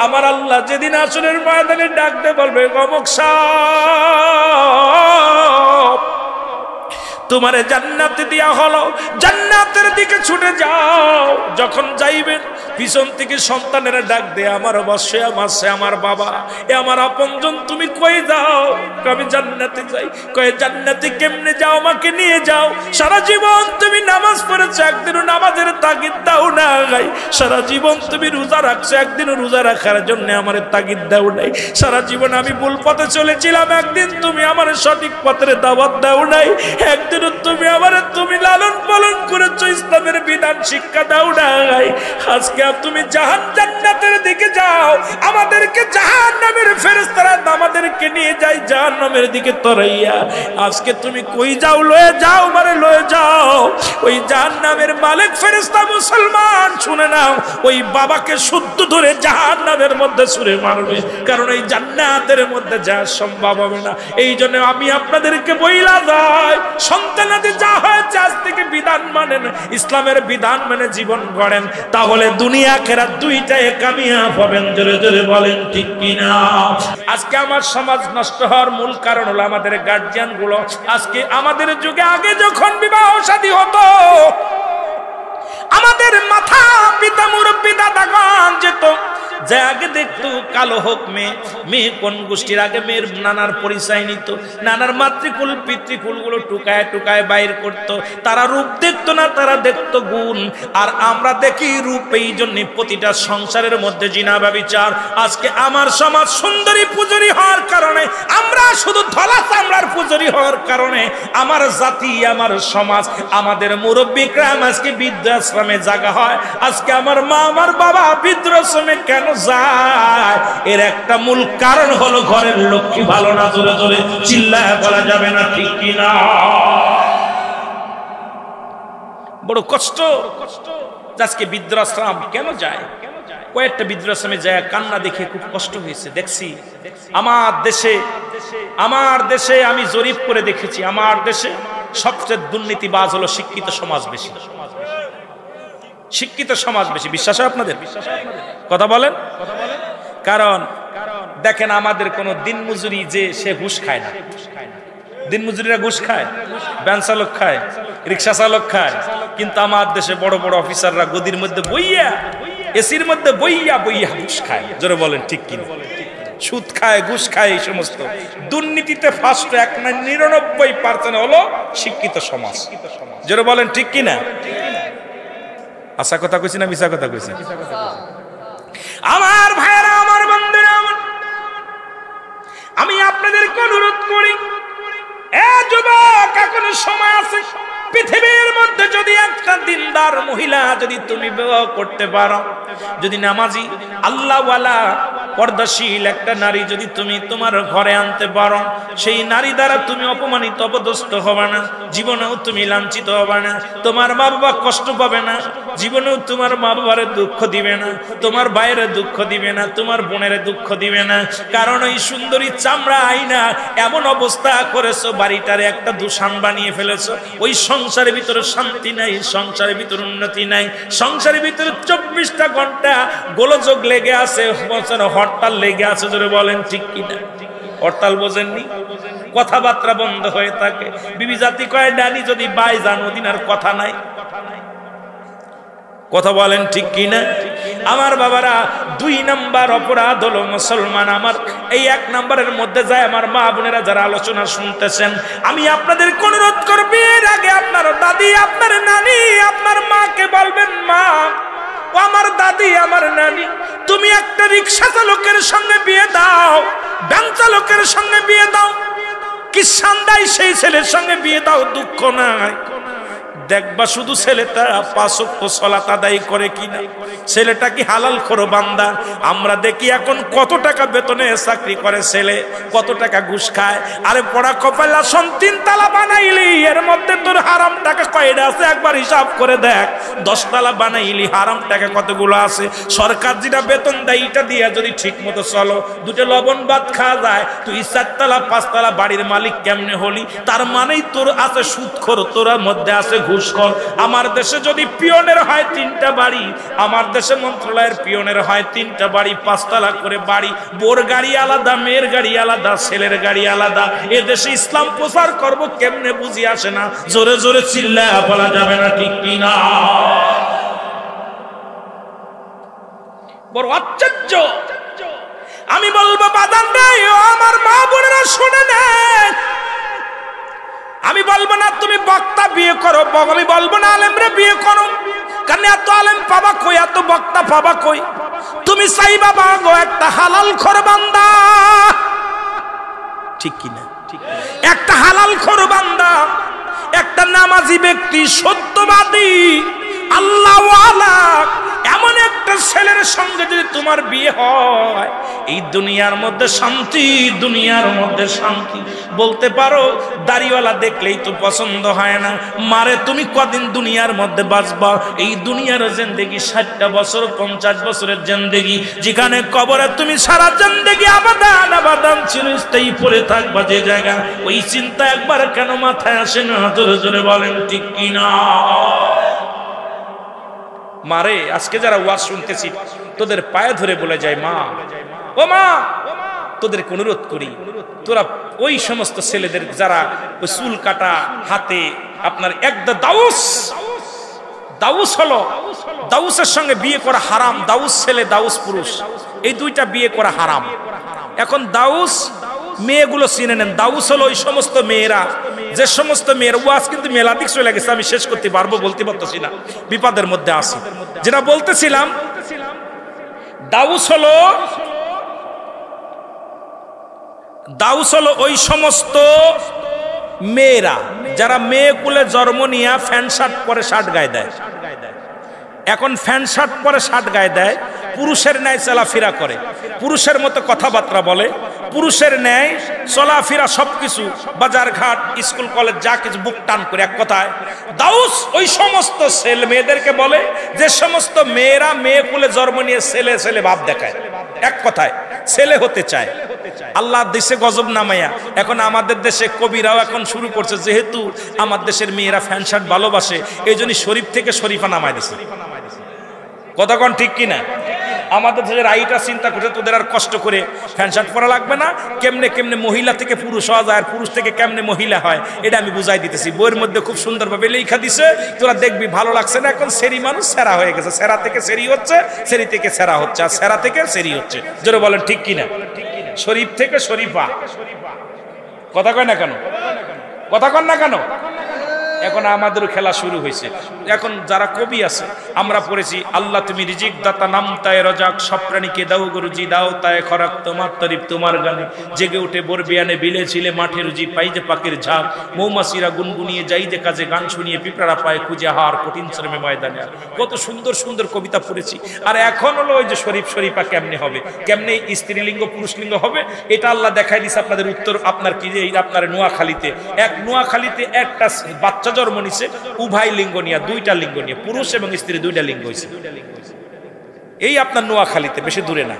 আমার আল্লাহ যেদিন আসরের ময়দানে ডাকতে বলবে অমুক সাহেব তোমারে জান্নাতে দেয়া হলো, জান্নাতের দিকে ছুটে যাও। যখন যাইবেন পিছন থেকে সন্তানেরা ডাক দে, আমার অবশ্যই আমার বাবা, এ আমার আপনজন, তুমি কই যাও? আমি জান্নাতে যাই। কয়ে জান্নাতে কেমনে যাও? আমাকে নিয়ে যাও। সারা জীবন তুমি নামাজ পড়েছো, একদিনও নামাজের তাগিদ দাও না গাই। সারা জীবন তুমি রোজা রাখছো, একদিনও রোজা রাখার জন্য আমার তাগিদ দাও নাই। সারা জীবন আমি ভুল পথে চলেছিলাম, একদিন তুমি আমার সঠিক পথের দাওয়াত দাও নাই। একদিন তুমি আমারে তুমি লালন পালন করেছো, ইসলামের বিধান শিক্ষা দাও নাই। আজকে তুমি জান্নাতের দিকে যাও, আমাদেরকে জাহান্নামের ফেরেশতারা আমাদেরকে নিয়ে যায় জাহান্নামের দিকে তরাইয়া। আজকে তুমি কই যাও? লয়ে যাও, মারে লয়ে যাও। ওই জাহান্নামের মালিক ফেরেশতা মুসলমান শুনে নাও, ওই বাবাকে শুদ্ধ ধরে জাহান্নামের মধ্যে ছুঁড়ে মারবে, কারণ এই জান্নাতের মধ্যে যাওয়া সম্ভব হবে না। এই জন্য আমি আপনাদেরকে বইলা যাই, সন্তানাদের যা হয়েছে আজ থেকে বিধান মানেন, ইসলামের বিধান মেনে জীবন গড়েন, তাহলে দুনিয়া আখিরাত দুইটাই কামিয়াব হবেন। জোরে জোরে বলেন ঠিক কিনা? আজকে আমার সমাজ নষ্ট হওয়ার মূল কারণ হলো আমাদের গার্জিয়ান গুলো। আজকে আমাদের যুগে আগে যখন বিবাহ শাদী হতো, আমাদের মাথা পিতা মুরব্বী দাদাগণ যেত, যে আগে দেখতো কালো হোক মেয়ে কোন গোষ্ঠীর, আগে মেয়ের নানার পরিচয় নিত, নানার মাতৃকুল পিতৃকুল গুলো টুকায় টুকায় বাইর করতো। তারা রূপ দেখতো না, তারা দেখতো গুণ। আর আমরা দেখি রূপ, এই জন্য প্রতিটা সংসারের মধ্যে জিনা ব্যভিচার। আজকে আমার সমাজ সুন্দরী পূজারী হওয়ার কারণে, আমরা শুধু ধলা চামড়ার পূজারী হওয়ার কারণে আমার জাতি, আমার সমাজ, আমাদের মুরব্বিকরা আজকে বৃদ্ধাশ্রমে জায়গা হয়। আজকে আমার মা আমার বাবা বৃদ্ধাশ্রমে কেন যায়? এর একটা মূল কারণ হলো ঘরের লক্ষ্মী ভালো না। জোরে জোরে চিল্লায় বলা যাবে না ঠিক কিনা? বড় কষ্ট। আজকে বৃদ্ধাশ্রম কেন যায়? কয়েকটা বৃদ্ধাশ্রমে যায় কান্না দেখে খুব কষ্ট হয়েছে। দেখছি আমার দেশে আমি জরিপ করে দেখেছি, আমার দেশে সবচেয়ে দুর্নীতিবাজ হলো শিক্ষিত সমাজ বেশি। শিক্ষিত সমাজ বেশি। বিশ্বাস হয় আপনাদের? কথা বলেন। কারণ দেখেন, আমাদের কোন দিন মজুরি যে সে ঘুষ খায় না। দিন মজুরিরা ঘুষ খায়, ভ্যান চালক খায়, রিক্সা চালক খায়, কিন্তু আমার দেশে বড় বড় অফিসাররা গদির মধ্যে বইয়া, এসির মধ্যে বইয়া বইয়া ঘুষ খায়। জোরে বলেন ঠিক কিনা? সুদ খায়, ঘুষ খায়, এই সমস্ত দুর্নীতিতে ফার্স্ট 99% হলো শিক্ষিত সমাজ। জোরে বলেন ঠিক কিনা? আশা কথা কইছি না মিছা কথা কইছি? আমার ভাইরা, আমার বন্ধুরা, আমি আপনাদেরকে অনুরোধ করি, এ যুবক, এখনো সময় আছে। পৃথিবীর মধ্যে যদি একটা দিনদার মহিলা যদি তুমি বিবাহ করতে পারো, যদি নামাজি আল্লাহওয়ালা পর্দাশীল একটা নারী যদি তুমি তোমার ঘরে আনতে পারো, সেই নারী দ্বারা তুমি অপমানিত অপদস্থ হবে না, জীবনেও তুমি লাঞ্ছিত হবে না, তোমার মা বাবা কষ্ট পাবে না, জীবনেও তোমার মা বাবার দুঃখ দিবে না, তোমার ভাইয়ের দুঃখ দিবে না, তোমার বোনের দুঃখ দিবে না। কারণ ওই সুন্দরী চামড়া আইনা এমন অবস্থা করেছো, বাড়িটারে একটা দুশান বানিয়ে ফেলেছো। ওই সংসারের ভিতরে শান্তি নাই, সংসারের ভিতরে উন্নতি নাই, সংসারের ভিতরে 24টা ঘন্টা গোলযোগ লেগে আছে, হরতাল লেগে আছে। জোরে বলেন ঠিক কিনা? হরতাল বোঝেননি? কথাবার্তা বন্ধ হয়ে থাকে। বিবি জাতি কয়, ডানি যদি বাই যান ওদিন আর কথা নাই। কথা বলেন ঠিক কিনা? আমার বাবারা, 2 নাম্বার অপরাধ হলো মুসলমান। আমার এই 1 নাম্বারের মধ্যে যায় আমার মা বোনেরা যারা আলোচনা শুনতেছেন, আমি আপনাদের অনুরোধ করব, এর আগে আপনার দাদি, আপনার নানি, আপনার মাকে বলবেন, মা ও আমার দাদি, আমার নানি, তুমি একটা রিক্সা চালকের সঙ্গে বিয়ে দাও, ভ্যান চালকের সঙ্গে বিয়ে দাও, কি সান্দাই সেই ছেলের সঙ্গে বিয়ে দাও, দুঃখ নাই। দেখবা শুধু ছেলেটা 5 ওয়াক্ত সালাত আদায় করে কিনা, ছেলেটা কি হালাল খোর বান্দা। আমরা দেখি এখন কত টাকা বেতনে চাকরি করে ছেলে, কত টাকা ঘুষ খায়। আরে পড়া কপালা 3 তালা বানাইলি, এর মধ্যে তোর হারাম টাকা কয়টা আছে একবার হিসাব করে দেখ। 10 তালা বানাইলি, হারাম টাকা কতগুলো আছে। সরকার যেটা বেতন দেয় এটা দিয়ে যদি ঠিক মতো চলো, 2টা লবণ ভাত খাওয়া যায়, তুই 4 তালা 5 তালা বাড়ির মালিক কেমনে হলি? তার মানেই তোর আছে সুদখোর, তোর মধ্যে আছে ঘুষ পুষ্কর। আমার দেশে যদি পিয়নের হয় 3টা বাড়ি, আমার দেশে মন্ত্রণালয়ের পিয়নের হয় 3টা বাড়ি, 5 তলা করে বাড়ি, বোর গাড়ি আলাদা, মেয়ের গাড়ি আলাদা, ছেলের গাড়ি আলাদা। এ দেশে ইসলাম প্রচার করব কেমনে বুঝি আসে না, জোরে জোরে চিল্লায়া বলা যাবে না ঠিক কিনা? বড় আশ্চর্য। আমি বলবো বাদান নাই, ও আমার মা বোনেরা শুনে নেন, আমি বলবো না তুমি বক্তা বিয়ে করো, আমি বলবো না আলেমরে বিয়ে করো, কারণ এত আলেম পাবা কই, এত বক্তা পাবা কই? তুমি চাইবা বাগো একটা হালাল খোর বান্দা, ঠিক কিনা? একটা হালাল খোর বান্দা, একটা নামাজি ব্যক্তি, সত্যবাদী, আল্লাহওয়ালা, এমন একটা ছেলের সঙ্গে যদি তোমার বিয়ে হয়, এই দুনিয়ার মধ্যে শান্তি, দুনিয়ার মধ্যে শান্তি। বলতে পারো দাড়িওয়ালা দেখলেই তো পছন্দ হয় না, মারে তুমি কদিন দুনিয়ার মধ্যে বাঁচবা? এই দুনিয়ার জিন্দেগি 60টা বছর, 50 বছরের জিন্দেগি, যেখানে কবরে তুমি সারা জিন্দেগি আবাদান আবাদান চিরস্থায়ী পড়ে থাকবা যে জায়গা, ওই চিন্তা একবার কেন মাথায় আসে না? জোরে জোরে বলেন ঠিক কিনা? মারে আজকে যারা ওয়াজ শুনতেছি, তোদের পায়ে ধরে বলে যায়, মা, ও মা, তোদেরকে অনুরোধ করি, তোরা ওই সমস্ত ছেলেদের যারা ওই চুল কাটা হাতে আপনার একদা দাউস হলো, দাউসের সঙ্গে বিয়ে করা হারাম। দাউস ছেলে, দাউস পুরুষ, এই দুইটা বিয়ে করা হারাম। এখন দাউস মেয়েগুলো চিনে নেন। দাউস হলো ওই সমস্ত মেয়েরা, যে সমস্ত মেয়ের ওয়াজ কিন্তু মেলাদিক চলে গেছে, আমি শেষ করতে পারবো, বলতে পারতেছি না, বিপদের মধ্যে আছি। যেটা বলতেছিলাম, দাউস হলো ওই সমস্ত মেয়েরা যারা মেয়ে কুলে জন্ম নিয়ে প্যান্ট শার্ট পরে শার্ট গায়ে দেয়। এখন প্যান্ট শার্ট পরে শার্ট গায়ে দেয়, পুরুষের ন্যায় চলাফেরা করে, পুরুষের মতো কথাবার্তা বলে, পুরুষের ন্যায় চলাফেরা, সবকিছু বাজার ঘাট স্কুল কলেজ যা কিছু বুক টান করে। এক কথায় দাউস ওই সমস্ত ছেলে মেয়েদেরকে বলে যে সমস্ত মেয়েরা মেয়ে কুলে জন্ম নিয়ে ছেলে ছেলে ভাব দেখায়, এক কথায় ছেলে হতে চায়। আল্লাহ দেশে গজব নামাইয়া এখন আমাদের দেশে কবিরাও এখন শুরু করছে, যেহেতু আমার দেশের মেয়েরা ফ্যান শার্ট ভালোবাসে, এই জন্য শরীফ থেকে শরীফা নামাই দিছে। কতক্ষণ ঠিক কিনা? আমাদের দেশের আইটা চিন্তা করছে, তোদের আর কষ্ট করে ফ্যান শার্ট পরা লাগবে না, কেমনে কেমনে মহিলা থেকে পুরুষ হওয়া যায়, আর পুরুষ থেকে কেমনে মহিলা হয়, এটা আমি বুঝাই দিতেছি। বইয়ের মধ্যে খুব সুন্দরভাবে লেখা দিছে, তোরা দেখবি, ভালো লাগছে না? এখন সেরি মানুষ সেরা হয়ে গেছে, সেরা থেকে সেরি হচ্ছে, সেরি থেকে সেরা হচ্ছে, আর সেরা থেকে সেরি হচ্ছে। জোরে বলেন ঠিক কিনা? শরীফ থেকে শরীফা। কথা কয় না কেন? কথা কন না কেন? এখন আমাদের খেলা শুরু হয়েছে। এখন যারা কবি আছে, আমরা পড়েছি, আল্লাহ তুমি রিজিক দাতা, নাম তায় রজাক, সব প্রাণীকে দাও গরুজি, দাও তায় খরাক, তোমার তারিফ তোমার গানে, জেগে উঠে বরবিয়ানে বিলে ছিলে মাঠে রুজি, পাই যে পাখির ঝাঁক, মৌমাছিরা গুনগুনিয়ে যাই যে কাজে, গান শুনিয়ে পিঁপড়ারা পায় খুঁজে হার, কঠিন শ্রমে ময়দানে। আপনার কত সুন্দর সুন্দর কবিতা পড়েছি। আর এখন হলো ওই যে শরীফ শরীফা কেমনে হবে, কেমনে স্ত্রীলিঙ্গ পুরুষলিঙ্গ হবে, এটা আল্লাহ দেখাই দিছে আপনাদের উত্তর। আপনার কি যে আপনার নোয়াখালীতে একটা বাচ্চা জন্ম নিছে, উভয় লিঙ্গ নিয়ে, 2টা লিঙ্গ নিয়ে, পুরুষ এবং স্ত্রী 2টা লিঙ্গ হয়েছে। এই আপনার নোয়াখালীতে, বেশি দূরে না।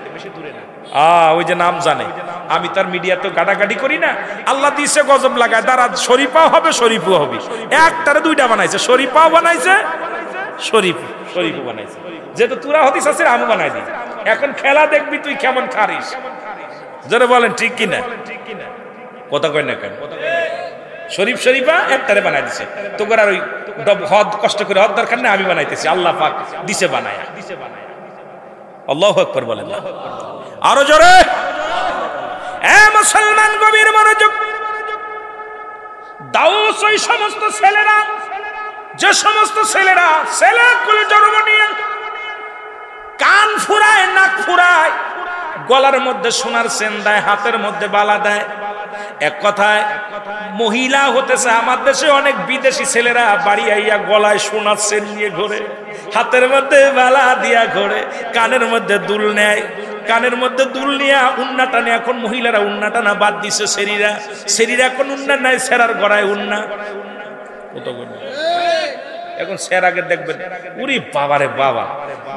ওই যে নাম জানে, আমি তার মিডিয়া তো গাড়াগাড়ি করি না। আল্লাহ দিছে গজব লাগায়, তারা শরীফাও হবে শরীফও হবে, একটারে 2টা বানাইছে, শরীফাও বানাইছে শরীফও বানাইছে। যেহেতু তুরা হতিস আছে, আমি বানাই দিই। এখন খেলা দেখবি তুই কেমন খারিস। যারা বলেন ঠিক কিনা? কথা কয় না কেন? শরীফ শরীফা একটারে বানাই দিছে, তোর আর ওই হদ কষ্ট করে হদ দরকার নেই, আমি বানাইতেছি, আল্লাহ পাক দিছে বানায়া। আল্লাহু আকবার বলেন না, আরো জোরে। মুসলমান গভীর মনোযোগ। দাউস ওই সমস্ত ছেলেরা, যে সমস্ত ছেলেরা ছেলেগুলো জন্ম নিয়ে কান ফুরায়, নাক ফুরায়, গলার মধ্যে সোনার চেন দেয়, হাতের মধ্যে বালা দেয়। এক কথায় মহিলা হতেছে। আমার দেশে অনেক বিদেশি ছেলেরা বাড়ি আইয়া গলায় সোনার চেন নিয়ে ঘোরে, হাতের মধ্যে বালা দিয়া ঘোরে, কানের মধ্যে দুল নেয়, কানের মধ্যে দুল নিয়ে উন্না টানে। এখন মহিলারা উন্না টানা বাদ দিছে, সেরিরা এখন উন্না নাই, সেরার গড়ায় উন্না। এখন সেরাকে দেখবেন, উরি বাবারে বাবা,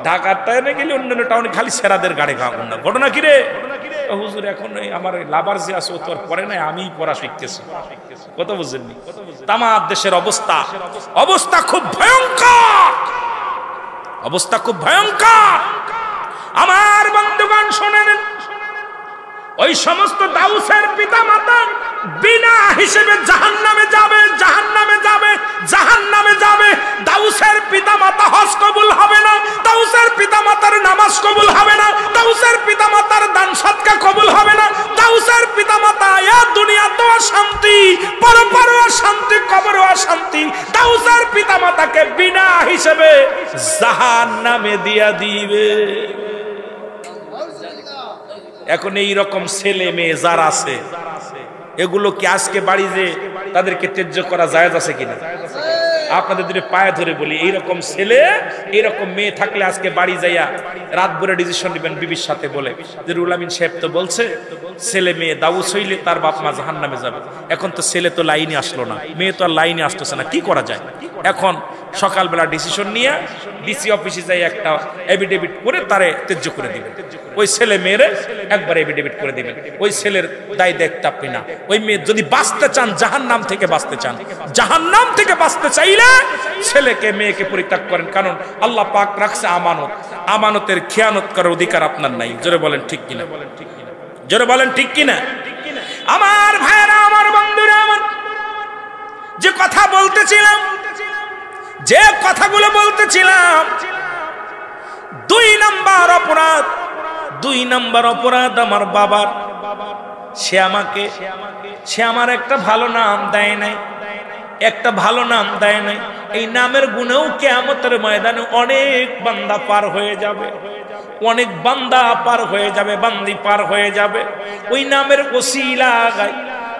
ঢাকার টাউনে গেলে অন্যান্য টাউনে খালি সেরাদের গাড়ি খাওয়া উন্না। ঘটনা কি রে? হুজুর এখন আমার লাভার যে আছে ও তো আর পড়ে নাই, আমিই পড়া শিখতেছি। কত বুঝেননি? তামাম দেশের অবস্থা অবস্থা খুব ভয়ঙ্কর, অবস্থা খুব ভয়ঙ্কর। আমার বন্ধুগণ শোনেন, ওই সমস্ত দাউসের পিতা মাতা বিনা হিসেবে জাহান্নামে যাবে, জাহান্নামে যাবে, জাহান্নামে যাবে। দাউসের পিতা মাতা হজ কবুল হবে না, দাউসের পিতা মাতার নামাজ কবুল হবে না, দাউসের পিতা মাতার দান সদকা কবুল হবে না, দাউসের পিতা মাতা এ দুনিয়াতেও শান্তি, পরপারেও শান্তি, কবরেও শান্তি। দাউসের পিতা মাতাকে বিনা হিসেবে জাহান্নামে দিয়া দিবে। এখন এই রকম ছেলে মেয়ে যারা আছে, এগুলো কি আজকে বাড়ি যে তাদেরকে ত্যায্য করা জায়েজ আছে কিনা? আপনাদের দুটো পায়ে ধরে বলি, এইরকম ছেলে এইরকম মেয়ে থাকলে আজকে বাড়ি যাইয়া রাত ভরে ডিসিশন নেবেন বিবির সাথে বলে যে রুল আমিন সাহেব তো বলছে ছেলে মেয়ে দাউস হইলে তার বাপ মা জাহান্নামে যাবে। এখন তো ছেলে তো লাইনে আসলো না, মেয়ে তো আর লাইনে আসতেছে না, কি করা যায়? এখন সকালবেলা ডিসিশন নিয়ে ডিসি অফিসে যাই একটা এফিডেভিট করে তারে ত্যায্য করে দিবেন। ওই ছেলে মেয়েরে একবার এফিডেভিট করে দিবেন, ওই ছেলের দায় দেখতে আপনি না। ওই মেয়ে যদি বাঁচতে চান, জাহান্নাম থেকে বাঁচতে চান, জাহান্নাম থেকে বাঁচতে চাইলে ছেলেকে মেয়েকে পরিত্যাগ করেন। কারণ আল্লাহ পাক রাখছে আমানত, আমানতের খেয়ানত করার অধিকার আপনার নাই। জোরে বলেন ঠিক কিনা? জোরে বলেন ঠিক কিনা? আমার ভাইরা, আমার বন্ধুরা, আমার যে কথা বলতেছিলাম, যে কথাগুলো বলতেছিলাম, 2 নাম্বার অপরাধ, 2 নাম্বার অপরাধ আমার বাবার। সে আমার একটা ভালো নাম দেয় নাই, একটা ভালো নাম দেয় নাই। এই নামের গুণেও কিয়ামতের ময়দানে অনেক বান্দা পার হয়ে যাবে, অনেক বান্দা পার হয়ে যাবে, বান্দি পার হয়ে যাবে। ওই নামের ওসিলায়,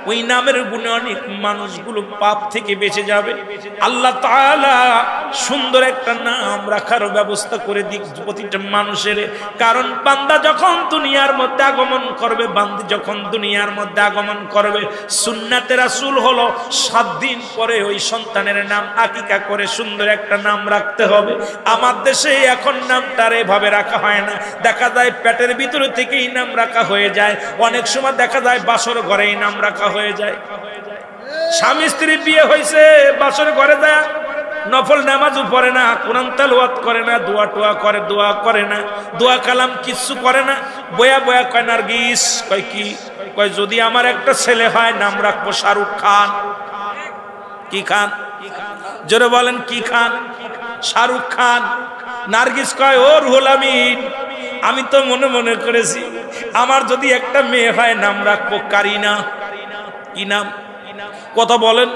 ওই নামের গুণে অনেক মানুষগুলো পাপ থেকে বেঁচে যাবে। আল্লাহ তাআলা সুন্দর একটা নাম রাখার ব্যবস্থা করে দিক প্রতিটা মানুষের। কারণ বান্দা যখন দুনিয়ার মধ্যে আগমন করবে, বান্দি যখন দুনিয়ার মধ্যে আগমন করবে, সুন্নাতে রাসূল হলো 7 দিন পরে ওই সন্তানের নাম আকিকা করে সুন্দর একটা নাম রাখতে হবে। আমার দেশে এখন নামটার এভাবে রাখা হয় না, দেখা যায় পেটের ভিতরে থেকেই নাম রাখা হয়ে যায়। অনেক সময় দেখা যায় বাসর ঘরেই নাম রাখা হয়ে যায়। স্বামী স্ত্রী বিয়ে হয়েছে, বাসর ঘরে যায়, নফল নামাজও পড়ে না, কোরআন তেলাওয়াত করে না, দোয়া টোয়া করে, দোয়া করে না, দোয়া কালাম কিচ্ছু করে না। বয়া বয়া কয় নার্গিস, কয় কি? কয় যদি আমার একটা ছেলে হয় নাম রাখবো শাহরুখ খান। কি খান? জোরে বলেন কি খান? শাহরুখ খান। নার্গিস কয় ও রুহুল আমিন, আমি তো মনে মনে করেছি আমার যদি একটা মেয়ে হয় নাম রাখবো কারিনা। কি নাম? কথা বলেন।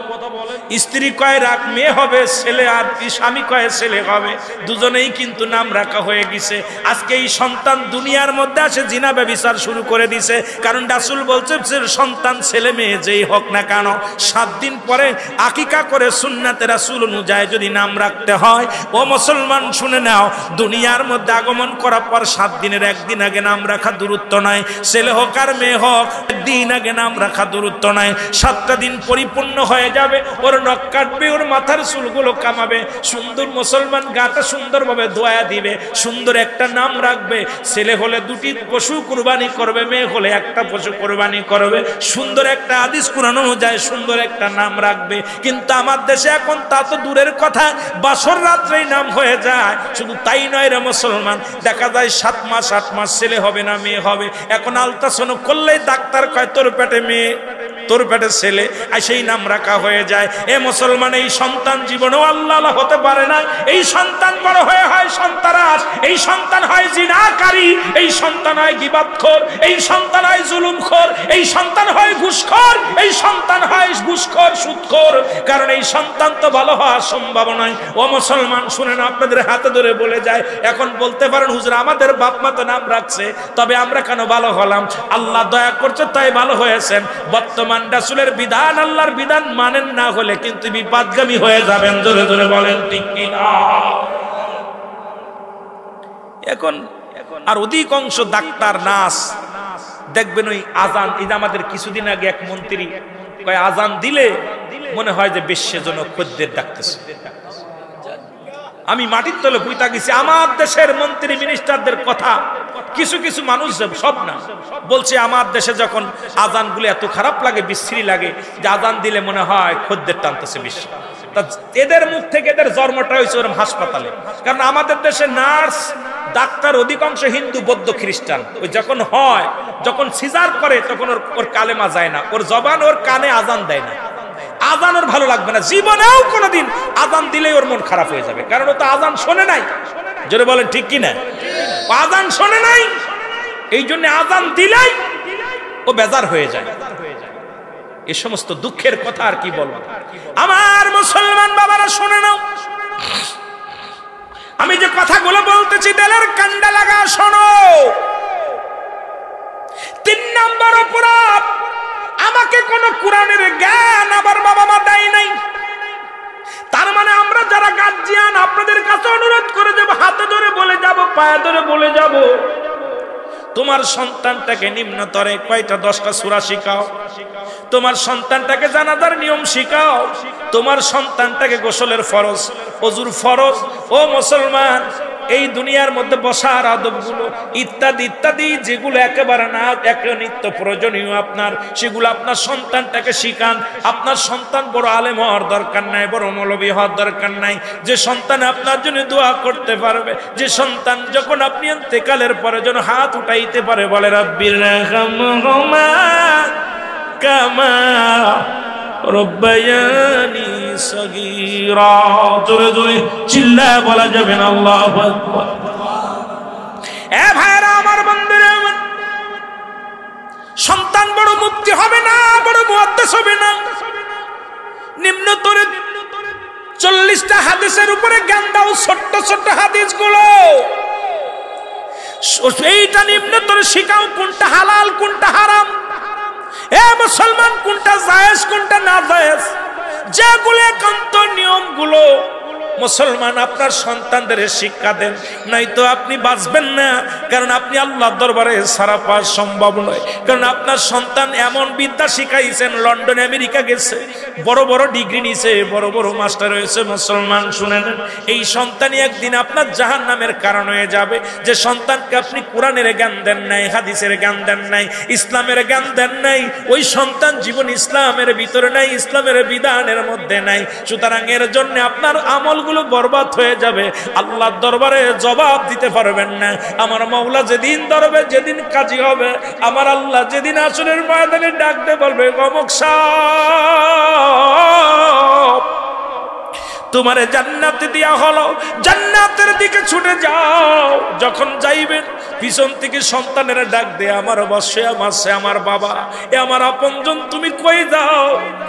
স্ত্রী কয় রাখ মেয়ে হবে, ছেলে আর স্বামী কয় ছেলে হবে, দুজনেই কিন্তু নাম রাখা হয়ে গেছে। আজকে এই সন্তান দুনিয়ার মধ্যে আসে জিনা ব্যভিচার শুরু করে দিছে। কারণ রাসূল বলছে সন্তান ছেলে মেয়ে যেই হোক না কেন 7 দিন পরে আকিকা করে সুন্নাতে রাসূল অনুযায়ী যদি নাম রাখতে হয়, ও মুসলমান শুনে নাও, দুনিয়ার মধ্যে আগমন করার পর 7 দিনের একদিন আগে নাম রাখা দূরত্ব নাই। ছেলে হোক আর মেয়ে হোক, একদিন আগে নাম রাখা দূরত্ব নাই। 7টা দিন পরিপূর্ণ হয়ে যাবে, ওর নখ কাটবে, ওর মাথার চুলগুলো কামাবে, সুন্দর মুসলমান গাটা সুন্দরভাবে ধোয়া দিবে, সুন্দর একটা নাম রাখবে। ছেলে হলে 2টি পশু কুরবানি করবে, মেয়ে হলে একটা পশু কুরবানি করবে। সুন্দর একটা হাদিস কুরআন অনুযায়ী সুন্দর একটা নাম রাখবে। কিন্তু আমার দেশে এখন তা তো দূরের কথা, বাসর রাত্রেই নাম হয়ে যায়। শুধু তাই নয় রে মুসলমান, দেখা যায় 7 মাস 8 মাস ছেলে হবে না মেয়ে হবে। এখন আলট্রাসাউন্ড করলেই ডাক্তার কয় তোর পেটে মেয়ে, তোর পেটে ছেলে, আর সেই নাম রাখা হয়ে যায়। এ মুসলমান, এই সন্তান জীবনেও আল্লাহ হতে পারে না। এই সন্তান বড় হয়ে হয় সন্তানাস, এই সন্তান হয় জিনাকারী, এই সন্তান হয় গীবাতখোর, এই সন্তান হয় জুলুমখোর, এই সন্তান হয় ঘুষখোর, এই সন্তান হয় ঘুষখোর সুদখোর। কারণ এই সন্তান তো ভালো হওয়ার সম্ভব নয়। ও মুসলমান শুনেন, আপনাদের হাতে ধরে বলে যায়, এখন বলতে পারেন হুজুর আমাদের বাপ মা তো নাম রাখছে, তবে আমরা কেন ভালো হলাম? আল্লাহ দয়া করছে তাই ভালো হয়েছেন। বর্তমান রাসূলের বিধান, আল্লাহর বিধান মানেন না হলে কিন্তু বিপদগামী হয়ে যাবেন। জোরে জোরে বলেন ঠিক কিনা? এখন আর অধিকাংশ ডাক্তার নার্স দেখবেন ওই আজান, এই আমাদের কিছুদিন আগে এক মন্ত্রী কয় আজান দিলে মনে হয় যে বেশ্যের জন্য খদ্দের ডাকতেছে। আমি মাটির তলে বুইতা গেছি, আমার দেশের মন্ত্রী মিনিস্টারদের কথা কিছু কিছু মানুষ, সব না, বলছে আমার দেশে যখন আজানগুলো এত খারাপ লাগে, বিশ্রী লাগে, যে আজান দিলে মনে হয় খদ্দের টানতেছে বিশ্ব। এদের মুখ থেকে এদের জন্মটা হয়েছে ওরকম হাসপাতালে। কারণ আমাদের দেশে নার্স ডাক্তার অধিকাংশ হিন্দু, বৌদ্ধ, খ্রিস্টান। ওই যখন হয়, যখন সিজার করে, তখন ওর কালেমা যায় না, ওর জবান ওর কানে আজান দেয় না, আজান ওর ভালো লাগবে না, জীবনেও কোনোদিন আজান দিলেই ওর মন খারাপ হয়ে যাবে, কারণ ও তো আজান শোনে নাই। জোরে বলেন ঠিক কিনা? আজান শোনে নাই, এই জন্য আজান দিলেই ও বেজার হয়ে যায়। এ সমস্ত দুঃখের কথা আর কি বলবো। আমার মুসলমান বাবারা শুনে নাও, আমি যে কথাগুলো বলতেছি দিলের কান্ডা লাগা শোনো। 3 নম্বর অপরাধ, আমাকে কোন কোরআনের জ্ঞান আমার বাবা মা দেয় নাই। তার মানে আমরা যারা গার্জিয়ান, আপনাদের কাছে অনুরোধ করে যাব, হাতে ধরে বলে যাব, পায়ে ধরে বলে যাব, তোমার সন্তানটাকে নিম্নতরে কয়টা 10টা সূরা শিখাও, তোমার সন্তানটাকে জানাজার নিয়ম শিখাও, তোমার সন্তানটাকে গোসলের ফরজ, ওযুর ফরজ। ও মুসলমান, এই দুনিয়ার মধ্যে বসার আদবগুলো ইত্যাদি ইত্যাদি যেগুলো একেবারে না, একে নিত্য প্রয়োজনীয় আপনার, সেগুলো আপনার সন্তানটাকে শিখান। আপনার সন্তান বড় আলেম হওয়ার দরকার নাই, বড় মৌলবী হওয়ার দরকার নাই, যে সন্তান আপনার জন্য দোয়া করতে পারবে, যে সন্তান যখন আপনি ইন্তেকালের পরে যেন হাত উঠাইতে পারে, বলে রাব্বির রাহমহুমা কামা রব্বায়ানি সগীরা। জোরে জোরে চিল্লায় বলা যাবে না আল্লাহু আকবার। এ ভাইরা আমার, বন্ধুরা আমার, সন্তান বড় মুফতি হবে না, বড় মুহাদ্দিস হবে না, নিম্নতরে 40টা হাদিসের উপরে জ্ঞান দাও, ছোট্ট ছোট্ট হাদিসগুলো, এইটা নিম্নতরে শিখাও, কোনটা হালাল কোনটা হারাম, এ মুসলমান কোনটা জায়েজ কোনটা না জায়েজ, যেগুলো একান্ত নিয়মগুলো মুসলমান আপনার সন্তানদের শিক্ষা দেন, নয়তো আপনি বাঁচবেন না। কারণ আপনি আল্লাহর দরবারে সারা পাওয়া সম্ভব নয়। কারণ আপনার সন্তান এমন বিদ্যা শিখাইছেন, লন্ডন আমেরিকা গেছে, বড় বড় ডিগ্রি নিছে, বড় বড় মাস্টার হয়েছে। মুসলমান শুনেন, এই সন্তানই একদিন আপনার জাহান্নামের কারণ হয়ে যাবে। যে সন্তানকে আপনি কোরআনের জ্ঞান দেন নাই, হাদিসের জ্ঞান দেন নাই, ইসলামের জ্ঞান দেন নাই, ওই সন্তান জীবন ইসলামের ভিতরে নাই, ইসলামের বিধানের মধ্যে নাই। সুতরাং এর জন্য আপনার আমল বরবাদ হয়ে যাবে, আল্লাহর দরবারে জবাব দিতে পারবেন না। আমার মাওলা যেদিন ধরবে, যেদিন কাজী হবে, আমার আল্লাহ যেদিন আসরের ময়দানে ডাকতে বলবে, অমুক সাহেব তোমারে জান্নাতে দেয়া হলো, জান্নাতের দিকে ছুটে যাও। যখন যাইবেন, পিছন থেকে সন্তানেরা ডাক দে, আমার অবশ্যই আমার সে আমার বাবা, এ আমার আপনজন, তুমি কই যাও?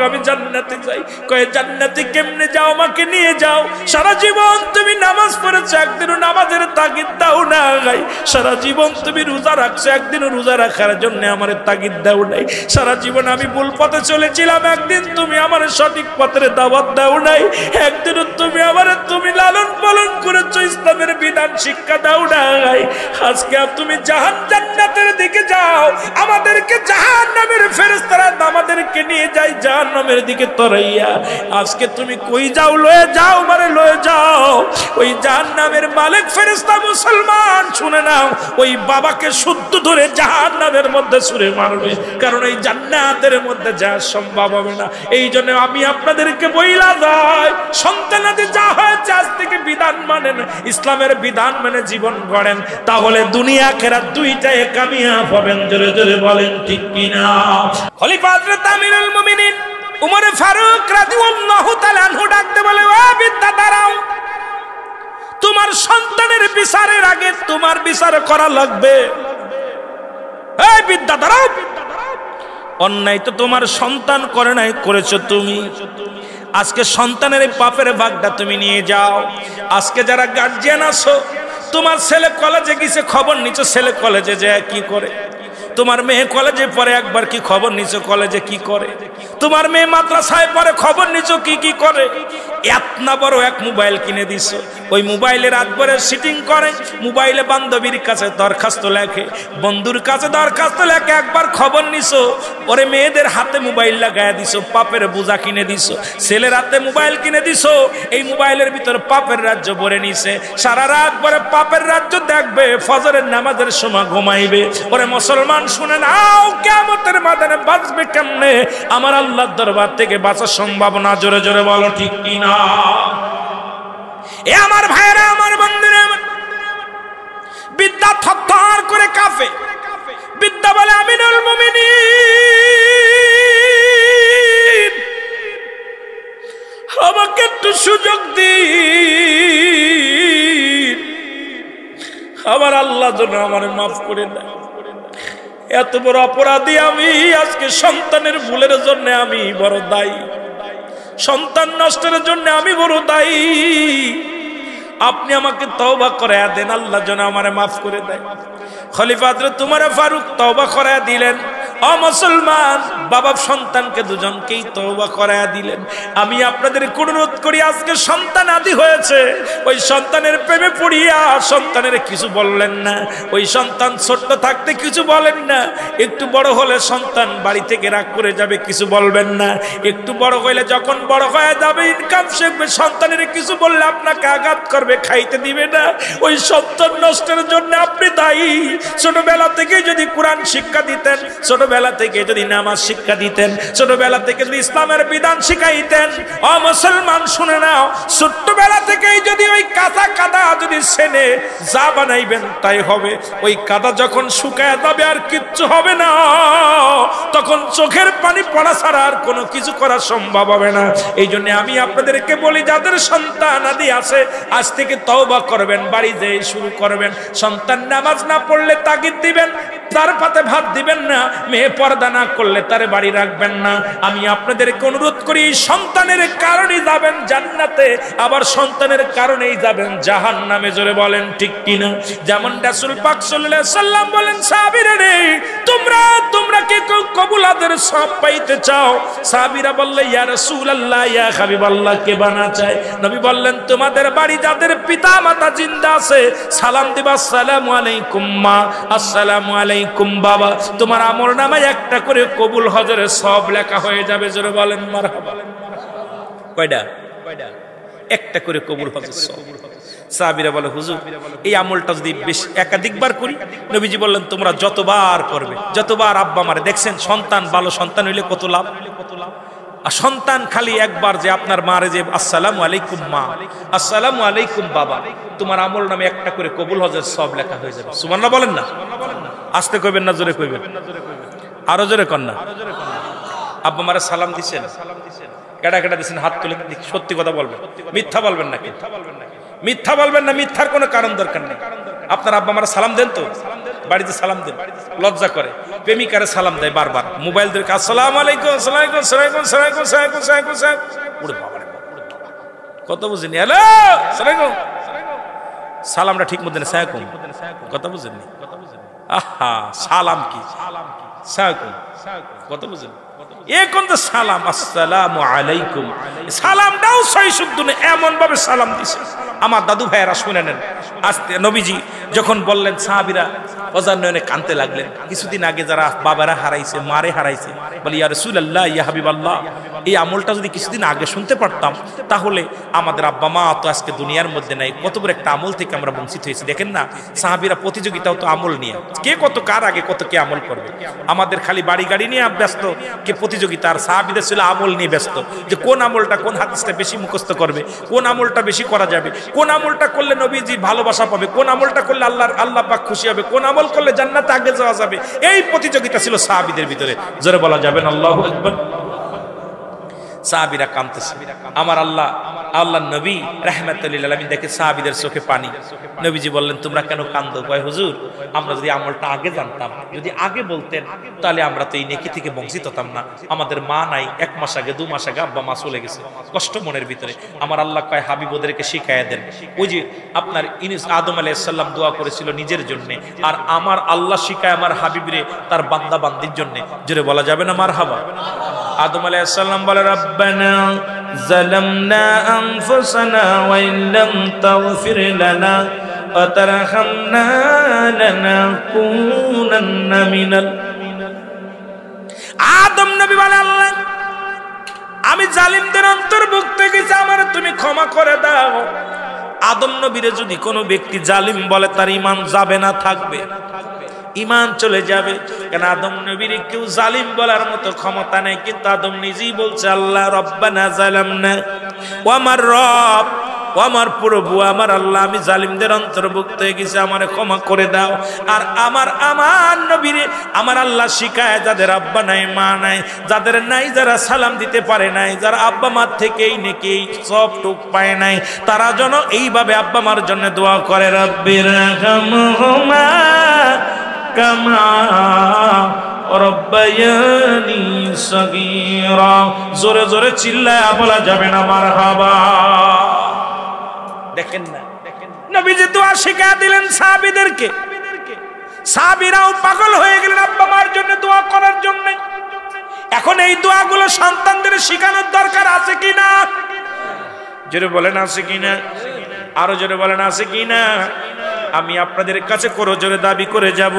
আমি জান্নাতে যাই। কয়ে জান্নাতে কেমনে যাও? আমাকে নিয়ে যাও। সারা জীবন তুমি নামাজ পড়েছো, একদিনও নামাজের তাগিদ দাও না গাই। সারা জীবন তুমি রোজা রাখছো, একদিনও রোজা রাখার জন্য আমার তাগিদ দাও নাই। সারা জীবন আমি ভুল পথে চলেছিলাম, একদিন তুমি আমার সঠিক পথের দাওয়াত দাও নাই। একদিন তুমি আমারে তুমি লালন পালন করেছো, ইসলামের বিধান শিক্ষা দাও নাই। আজকে তুমি জান্নাতের দিকে যাও, আমাদেরকে জাহান্নামের ফেরেশতারা আমাদেরকে নিয়ে যায় জাহান্নামের দিকে তরাইয়া। আজকে তুমি কই যাও? লয়ে যাও, মারে লয়ে যাও। ওই জাহান্নামের মালিক ফেরেশতা মুসলমান শুনে নাও, ওই বাবাকে শুদ্ধ ধরে জাহান্নামের মধ্যে ছুঁড়ে মারবে, কারণ এই জান্নাতের মধ্যে যাওয়া সম্ভব হবে না। এই জন্য আমি আপনাদেরকে বইলা যাই, সন্তানাদি যা হয়েছে আজ থেকে বিধান মানেন, ইসলামের বিধান মেনে জীবন গড়েন, তাহলে দুনিয়া আখিরাত দুইটাই কামিয়াব হবেন। জোরে জোরে বলেন ঠিক কিনা? খলিফা হযরত আমিরুল মুমিনিন উমর ফারুক রাদিয়াল্লাহু তাআলা আনহু ডাকতে বলে, ও বিদ্যা দাঁড়াও, তোমার সন্তানের বিচারের আগে তোমার বিচার করা লাগবে। এই বিদ্যা দাঁড়াও, অন্যায় তো তোমার সন্তান করে নাই, করেছো তুমি। আজকে সন্তানের এই পাপের ভাগটা তুমি নিয়ে যাও। আজকে যারা গার্জিয়ান আছো, তোমার ছেলে কলেজে গেছে, খবর নিচ্ছ ছেলে কলেজে যায় কি করে, তোমার মেয়ে কলেজে পড়ে, একবার কি খবর নিছো কলেজে কি করে? তোমার মেয়ে মাদ্রাসায় পড়ে, খবর নিছো কি কি করে? এতনা বড় এক মোবাইল কিনে দিছো, ওই মোবাইলে রাত ভরে সিটিং করে, মোবাইলে বান্ধবীর কাছে দরখাস্ত লেখে, বন্ধুর কাছে দরখাস্ত লেখে, একবার খবর নিছো? ওরে মেয়েদের হাতে মোবাইল লাগায় দিছো, পাপের বোঝা কিনে দিছো, ছেলের হাতে মোবাইল কিনে দিছো, এই মোবাইলের ভিতর পাপের রাজ্য ভরে নিছে, সারা রাত ভরে পাপের রাজ্য দেখবে, ফজরের নামাজের সময় ঘুমাইবে। ওরে মুসলমান শুনে নাও, কিয়ামতের ময়দানে বাঁচবে কেমনে? আমার আল্লাহর দরবার থেকে বাঁচার সম্ভাবনা, জোরে জোরে বলো ঠিক কিনা? এ আমার ভাইরা, আমার বন্ধুরা, বিদ্যা থরথর করে কাঁপে। বিদ্যা বলে আমিনুল মুমিনিন, আমাকে একটু সুযোগ দিন, আমার আল্লাহ যেন আমার মাফ করে দেয়। এত বড় অপরাধী আমি, আজকে সন্তানের ভুলের জন্য আমি বড় দায়ী, সন্তান নষ্টের জন্য আমি বড় দায়ী। আপনি আমাকে তওবা করায়া দেন, আল্লাহ যেন আমারে মাফ করে দেয়। খলিফা হযরত উমর ফারুক তওবা করায়া দিলেন। ও মুসলমান, বাবা সন্তানকে দুজনকেই তওবা করায়া দিলেন। আমি আপনাদের অনুরোধ করি, আজকে সন্তান আদি হয়েছে, ওই সন্তানের প্রেমে পড়িয়া সন্তানের কিছু বললেন না, ওই সন্তান ছোট্ট থাকতে কিছু বলেন না, একটু বড় হলে সন্তান বাড়ি থেকে রাগ করে যাবে, কিছু বলবেন না, একটু বড় হইলে যখন বড় হয়ে যাবে, ইনকাম শিখবে, সন্তানের কিছু বললে আপনাকে আঘাত করবে, খাইতে দিবে না, ওই সন্তান নষ্টের জন্য আপনি দায়ী। ছোটবেলা থেকে যদি কোরআন শিক্ষা দিতেন, ছোটবেলা থেকে যদি নামাজ শিক্ষা দিতেন, ছোটবেলা থেকে যদি ইসলামের বিধান শিখাইতেন, ও মুসলমান শুনে নাও, ছোট্টবেলা থেকেই যদি ওই কাদা কাদা যদি সেনে যা বানাইবেন তাই হবে। ওই কাদা যখন শুকায় যাবে আর কিচ্ছু হবে না, তখন চোখের পানি পড়া ছাড়া আর কোনো কিছু করা সম্ভব হবে না। এই জন্য আমি আপনাদেরকে বলি, যাদের সন্তান আদি আছে, আজ থেকে তওবা করবেন, বাড়ি যেয়ে শুরু করবেন। সন্তান নামাজ না পড়লে তাগিদ দিবেন, তার পাতে ভাত দিবেন না, মেয়ে পর্দা না করলে তারে বাড়ি রাখবেন না। আমি আপনাদেরকে অনুরোধ করি, সন্তানের কারণেই যাবেন জান্নাতে, আবার সন্তানের কারণেই যাবেন জাহান্নামে, জোরে বলেন ঠিক কিনা? যেমন রাসূল পাক সাল্লাল্লাহু আলাইহি সাল্লাম বলেন, সাহাবীরা রে, তোমরা কি কবুলাদের সওয়াব পাইতে চাও? সাহাবীরা বললেন, ইয়া রাসূলুল্লাহ, ইয়া হাবিবাল্লাহ, কে বানা চায়? নবী বললেন, তোমাদের বাড়ি যাদের পিতা মাতা জিন্দা আছে, সালাম দিবা, আসসালামু আলাইকুম মা, আসসালামু আলাইকুম বাবা। তোমার আমল নামায় একটা করে কবুল হজরের সওয়াব লেখা হয়ে যাবে, জোরে বলেন মারহাবা। কয়টা? একটা করে কবুল হজের সওয়াব। সাহাবীরা বলে, হুজুর এই আমলটা যদি বেশ একাধিকবার করি? নবীজি বললেন, তোমরা যতবার করবে, যতবার আব্বা মারে দেখছেন, সন্তান ভালো সন্তান হইলে কত লাভ। আর সন্তান খালি একবার যে আপনার মারে যে আসসালামু আলাইকুম মা, আসসালামু আলাইকুম বাবা, তোমার আমল নামে একটা করে কবুল হজের সওয়াব লেখা হয়ে যাবে। সুবহানাল্লাহ বলেন না? আস্তে কইবেন না জোরে কইবেন? আরো জোরে কর না। আব্বা মারে সালাম দিছেন, কেডা কেডা দিছেন? হাত তুলে সত্যি কথা বলবেন, মিথ্যা বলবেন না। মিথ্যা বলবেন না, মিথ্যার কোনো কারণ দরকার নেই। আপনার আব্বা মারা সালাম দেন তো? বাড়িতে সালাম দেন, লজ্জা করে। প্রেমিকারে সালাম দেয় বারবার, মোবাইল ধরে আসসালামু আলাইকুম, আসসালামু আলাইকুম, আসসালামু আলাইকুম, ওরে বাবা রে বাবা, কত বুঝেনি? হ্যালো আসসালামু, সালামটা ঠিক মতো নেই, সালাম কথা বুঝেননি? আহা, সালাম কি সালাম, কত বুঝেন? এখন তো সালাম আসসালামু আলাইকুম, সালামটাও সহি শুদ্ধ নেই, এমন ভাবে সালাম দিছে। আমার দাদু ভাইয়েরা শুনে নেন, আজকে নবীজি যখন বললেন, সাহাবীরা অজান্নয়নে কাঁদতে লাগলেন। কিছুদিন আগে যারা বাবারা হারাইছে, মারে হারাইছে, বলে ইয়া রাসূলুল্লাহ, ইয়া হাবিবাল্লাহ, এই আমলটা যদি কিছুদিন আগে শুনতে পারতাম, তাহলে আমাদের আব্বা মা তো আজকে দুনিয়ার মধ্যে নাই। কত বড় একটা আমল থেকে আমরা বঞ্চিত হয়েছি। দেখেন না, সাহাবীরা প্রতিযোগিতাও তো আমল নিয়ে, কে কত কার আগে কত কে আমল করবে। আমাদের খালি বাড়ি গাড়ি নিয়ে ব্যস্ত, কে প্রতিযোগিতা, আর সাহাবীদের ছিল আমল নিয়ে ব্যস্ত, যে কোন আমলটা, কোন হাদিসটা বেশি মুখস্থ করবে, কোন আমলটা বেশি করা যাবে, কোন আমলটা করলে নবীজি ভালোবাসা পাবে, কোন আমলটা করলে আল্লাহ পাক খুশি হবে, কোন আমল করলে জান্নাতে আগে যাওয়া যাবে। এই প্রতিযোগিতা ছিল সাহাবীদের ভিতরে, জোরে বলা যাবেন আল্লাহু আকবার। সাহাবীরা কাঁদতেছে, আমার আল্লাহ আল্লাহ নবী রাহমাতুল লিল আলামিন দেখে সাহাবীদের চোখে পানি। নবীজি বললেন, তোমরা কেন কান্দো? কয়, হুজুর, আমরা যদি আমলটা আগে জানতাম, যদি আগে বলতেন, তাহলে আমরা তো এই নেকি থেকে বঞ্চিত হতাম না। আমাদের মা নাই, 1 মাস আগে 2 মাস আগে আব্বা মা চলে গেছে, কষ্ট মনের ভিতরে। আমার আল্লাহ কয়, হাবিব ওদেরকে শিখাইয়া দেন। ওই যে আপনার আদম আলাইহিস সালাম দোয়া করেছিল নিজের জন্য, আর আমার আল্লাহ শিখায় আমার হাবিবরে তার বান্দা বান্দির জন্য। জোরে বলা যাবে না মারহাবা? আদম আলাইহিস সালাম বলে, রব্বানা যালামনা আনফুসানা ওয়া ইল্লাম তাগফির লানা ওয়া তারহামনা লানাকুনান্না মিনাল। আদম নবী বলে, আল্লাহ, আমি জালিমদের অন্তর্ভুক্ত গেছি, আমার তুমি ক্ষমা করে দাও। আদম নবীরে যদি কোনো ব্যক্তি জালিম বলে, তার ঈমান যাবে না, থাকবে, ঈমান চলে যাবে। কারণ আদম নবীর কেউ জালিম বলার মতো ক্ষমতা নেই। কিন্তু আদম নিজেই বলছে, আল্লাহ রব্বানা যালামনা, ও আমার রব, ও আমার প্রভু, আমার আল্লাহ, আমি জালিমদের অন্তর্ভুক্ত হয়ে গেছি, আমারে ক্ষমা করে দাও। আর আমার নবীরে আমার আল্লাহ শিখায়, যাদের আব্বা নাই মা নাই, যাদের নাই, যারা সালাম দিতে পারে নাই, যারা আব্বা মার থেকেই নাকি সব টুক পায় নাই, তারা যেন এইভাবে আব্বা মার জন্য দোয়া করে, রব্বিরহামহুমা কামা রব্বায়ানি সগীরা। জোরে জোরে চিল্লায়া বলা যাবে না মারহাবা? দেখেন না, নবীজি দোয়া শিখিয়ে দিলেন সাহাবীদেরকে। সাহাবীরাও পাগল হয়ে গেলেন আব্বা মার জন্য দোয়া করার জন্য। এখন এই দোয়াগুলো সন্তানদের শেখানোর দরকার আছে কিনা? জোরে বলেন আছে কিনা? আরো জোরে বলেন আছে কিনা? আমি আপনাদের কাছে করো জোরে দাবি করে যাব,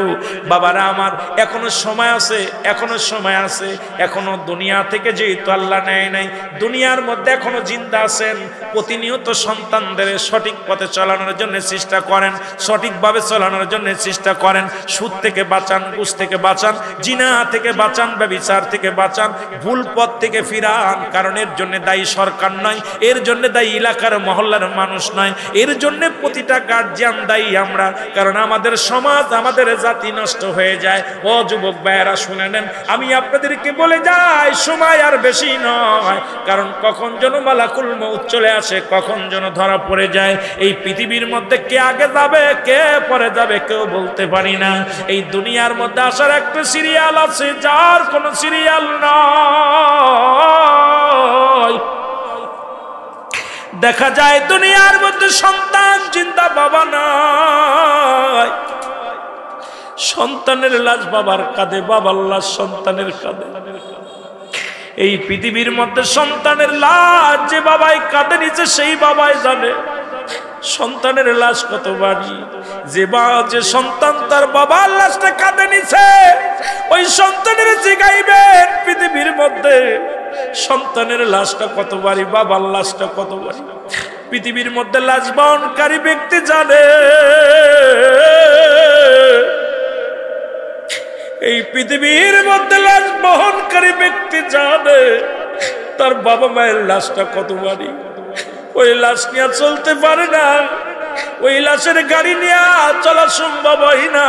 বাবারা আমার, এখনো সময় আছে, এখনো সময় আছে। এখনো দুনিয়া থেকে যেহেতু আল্লাহ নেয় নাই, দুনিয়ার মধ্যে এখনো জিন্দা আছেন। প্রতিনিয়ত সন্তানদের সঠিক পথে চালানোর জন্য চেষ্টা করেন, সঠিকভাবে চালানোর জন্য চেষ্টা করেন। সুদ থেকে বাঁচান, ঘুষ থেকে বাঁচান, জিনা থেকে বাঁচান, ব্যভিচার থেকে বাঁচান, ভুল পথ থেকে ফিরান। কারণ এর জন্য দায়ী সরকার নয়, এর জন্য দায়ী এলাকার মহল্লার মানুষ নয়, এর জন্য প্রতিটা গার্জিয়ান দায়ী আমরা। কারণ আমাদের সমাজ, আমাদের জাতি নষ্ট হয়ে যায়। ও যুবক ভাইয়েরা শুনে নেন, আমি আপনাদেরকে বলে যাই, সময় আর বেশি নয়। কারণ কখন যেন মালাকুল মউত চলে আসে, কখন যেন ধরা পড়ে যায়। এই পৃথিবীর মধ্যে কে আগে যাবে, কে পরে যাবে, কেউ বলতে পারি না। এই দুনিয়ার মধ্যে আসার একটা সিরিয়াল আছে, যার কোনো সিরিয়াল নয়। দেখা যায় দুনিয়ার মধ্যে সন্তান জিন্দা, বাবা নাই। সন্তানের লাশ বাবার কাঁধে, বাবার লাশ সন্তানের কাঁধে। এই পৃথিবীর মধ্যে সন্তানের লাশ যে বাবাই কাঁধে নিচে, সেই বাবাই জানে সন্তানের লাশ কত ভারী। যে সন্তান তার বাবার লাশটা কাঁধে নিছে, ওই সন্তানের জিগাইবেন পৃথিবীর মধ্যে সন্তানের লাশটা কত ভারী, বাবার লাশটা কত ভারী। পৃথিবীর মধ্যে লাশ বহনকারী ব্যক্তি জানে, এই পৃথিবীর মধ্যে লাশ বহনকারী ব্যক্তি জানে তার বাবা মায়ের লাশটা কত ভারী। ওই লাশ নিয়ে চলতে পারে না, ওই লাশের গাড়ি নিয়ে চলা সম্ভব হয় না।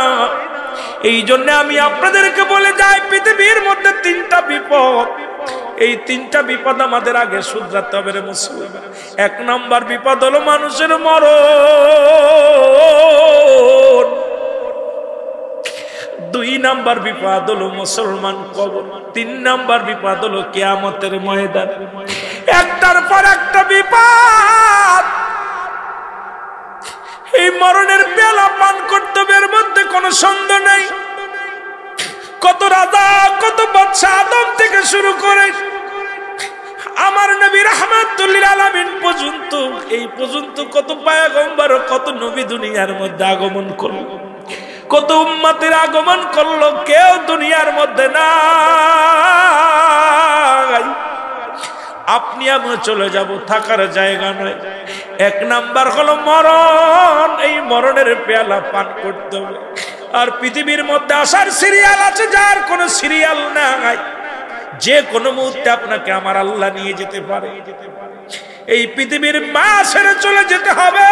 এই জন্য আমি আপনাদেরকে বলে যাই, পৃথিবীর মধ্যে 3টা বিপদ। এই 3টা বিপদ আমাদের আগে শুধরাতে হবে রে মুসলমান। 1 নম্বর বিপদ হলো মানুষের মরণ। 2 নম্বর বিপদ হলো মুসলমান কবর। 3 নম্বর বিপদ হলো কিয়ামতের ময়দান। একটার পর একটা বিপদ। এই মরণের পেয়ালা পান করতে হবে, এর মধ্যে কোনো সন্দেহ নাই। কত রাজা, কত বাদশা, আদম থেকে শুরু করে আমার নবী রাহমাতুল লিল আলামিন পর্যন্ত, এই পর্যন্ত কত পয়গম্বর, কত নবী দুনিয়ার মধ্যে আগমন করলো, কত উম্মতের আগমন করলো, কেউ দুনিয়ার মধ্যে নাই। আপনি আমি চলে যাব, থাকার জায়গা নয়। 1 নাম্বার হলো মরণ। এই মরণের পেয়ালা পান করতে হবে। আর পৃথিবীর মধ্যে আসার সিরিয়াল আছে, যার কোনো সিরিয়াল নাই। যে কোনো মুহূর্তে আপনাকে আমার আল্লাহ নিয়ে যেতে পারে। এই পৃথিবীর মা ছেড়ে চলে যেতে হবে।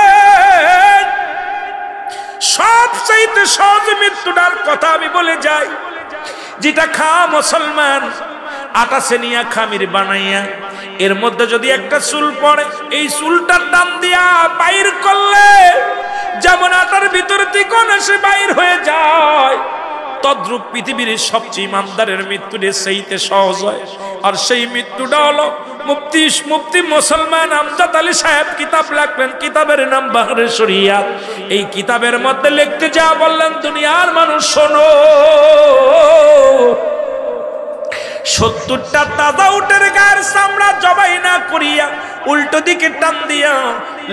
সবচাইতে সহজ মৃত্যুটার কথা আমি বলে যাই, যেটা খা মুসলমান, আটা সেনিয়া খামির বানাইয়া এর মধ্যে যদি একটা চুল পড়ে, এই চুলটার টান দিয়া বাইর করলে যেমন আটার ভিতর থেকে সে বাইর হয়ে যায়, তদ্রূপ পৃথিবীর সবচেয়ে ইমানদারের মৃত্যুটা সেইতে সহজ হয়। আর সেই মৃত্যুটা হলো মুফতি মুসলমান আমজাদ আলী সাহেব কিতাব লিখলেন, কিতাবের নাম বাহরে শরিয়াত। এই কিতাবের মধ্যে লিখতে যা বললেন, দুনিয়ার মানুষ শোনো, 70টা তাজা উটের গায়ের চামড়া জবাই না করিয়া উল্টো দিকে টান দিয়া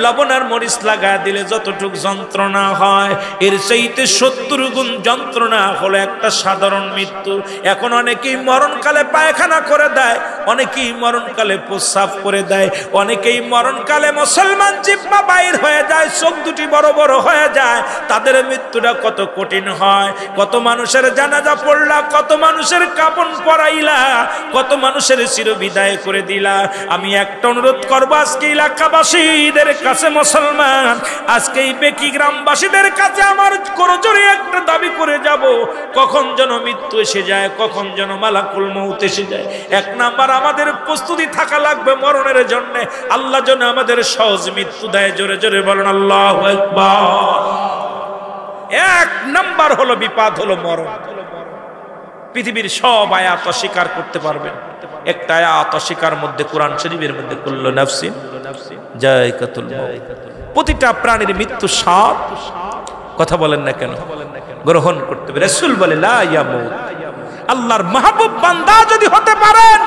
লবণ আর মরিচ লাগা দিলে যতটুক যন্ত্রণা হয়, এর চাইতে 70 গুণ যন্ত্রণা হলো একটা সাধারণ মৃত্যু। এখন অনেকেই মরণকালে পায়খানা করে দেয়, অনেকেই মরণকালে প্রস্রাব করে দেয়, অনেকেই মরণকালে মুসলমান জিহ্বা বাইর হয়ে যায়, চোখ দুটি বড় বড় হয়ে যায়। তাদের মৃত্যুটা কত কঠিন হয়। কত মানুষের জানাজা পড়লা, কত মানুষের কাফন পরাইলা, কত মানুষের চিরবিদায় করে দিলা। আমি একটা অনুরোধ করবো আজকে এলাকাবাসীদের কাছে, মুসলমান আজকে এই বেকি গ্রামবাসীদের কাছে আমার করজোরে একটা দাবি করে যাব, কখন যেন মৃত্যু এসে যায়, কখন যেন মালাকুল মউত এসে যায়। এক নাম্বার আমাদের প্রস্তুতি থাকা লাগবে মরণের জন্য। আল্লাহ যেন আমাদের সহজ মৃত্যু দেয়। জোরে জোরে বলেন আল্লাহু আকবার। এক নাম্বার হলো বিপদ হলো মরণ। পৃথিবীর সব আয়াত অস্বীকার করতে পারবেন, একটা আয়াত অস্বীকার মধ্যে কোরআন শরীফের মধ্যে কুল্লু নাফসিন যায়কাতুল মউত, প্রতিটা প্রাণীর মৃত্যু স্বাদ। কথা বলেন না কেন? গ্রহণ করতে হবে। রাসূল বলে লা ইয়ামুত। আল্লাহর মাহবুব বান্দা যদি হতে পারেন,